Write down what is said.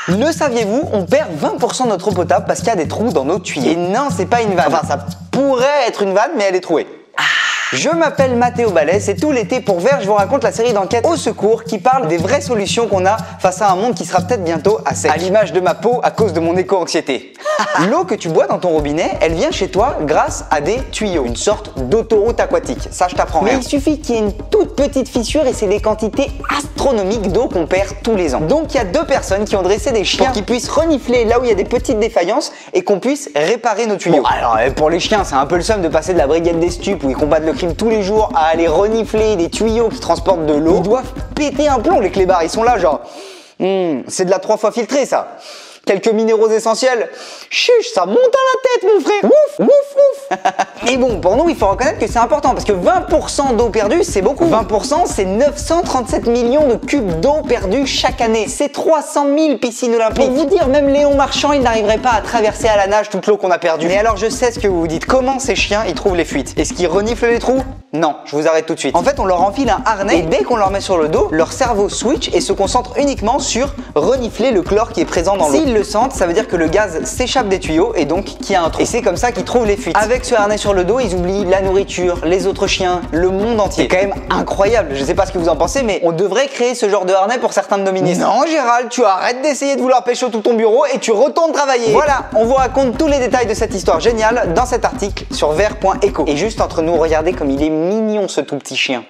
Le saviez-vous, on perd 20% de notre eau potable parce qu'il y a des trous dans nos tuyaux. Et non, c'est pas une vanne. Enfin, ça pourrait être une vanne, mais elle est trouée. Je m'appelle Mathéo Balès et tout l'été pour Vert, je vous raconte la série d'enquêtes Au Secours qui parle des vraies solutions qu'on a face à un monde qui sera peut-être bientôt à sec. À l'image de ma peau à cause de mon éco-anxiété. L'eau que tu bois dans ton robinet, elle vient chez toi grâce à des tuyaux, une sorte d'autoroute aquatique. Ça, je t'apprends rien. Mais il suffit qu'il y ait une toute petite fissure et c'est des quantités astronomiques d'eau qu'on perd tous les ans. Donc il y a deux personnes qui ont dressé des chiens pour qu'ils puissent renifler là où il y a des petites défaillances et qu'on puisse réparer nos tuyaux. Bon, alors pour les chiens, c'est un peu le seum de passer de la brigade des stupes où ils combattent le crime tous les jours à aller renifler des tuyaux qui transportent de l'eau. Ils doivent péter un plomb les clébards, ils sont là genre c'est de la 3 fois filtrée ça. Quelques minéraux essentiels, chuch, ça monte à la tête mon frère. Ouf, ouf, ouf. Mais bon, pour nous, il faut reconnaître que c'est important parce que 20% d'eau perdue, c'est beaucoup. 20%, c'est 937 millions de cubes d'eau perdus chaque année. C'est 300 000 piscines olympiques. Pour vous dire, même Léon Marchand, il n'arriverait pas à traverser à la nage toute l'eau qu'on a perdue. Mais alors, je sais ce que vous vous dites. Comment ces chiens, ils trouvent les fuites? Est-ce qu'ils reniflent les trous? Non, je vous arrête tout de suite. En fait, on leur enfile un harnais et dès qu'on leur met sur le dos, leur cerveau switch et se concentre uniquement sur renifler le chlore qui est présent dans l'eau. S'ils le sentent, ça veut dire que le gaz s'échappe des tuyaux et donc qu'il y a un trou. Et c'est comme ça qu'ils trouvent les fuites. Avec ce harnais sur le dos, ils oublient la nourriture, les autres chiens, le monde entier. C'est quand même incroyable. Je sais pas ce que vous en pensez, mais on devrait créer ce genre de harnais pour certains de nos ministres. Non, Gérald, tu arrêtes d'essayer de vouloir pécho tout ton bureau et tu retournes travailler. Voilà, on vous raconte tous les détails de cette histoire géniale dans cet article sur vert.eco. Et juste entre nous, regardez comme il est mignon ce tout petit chien.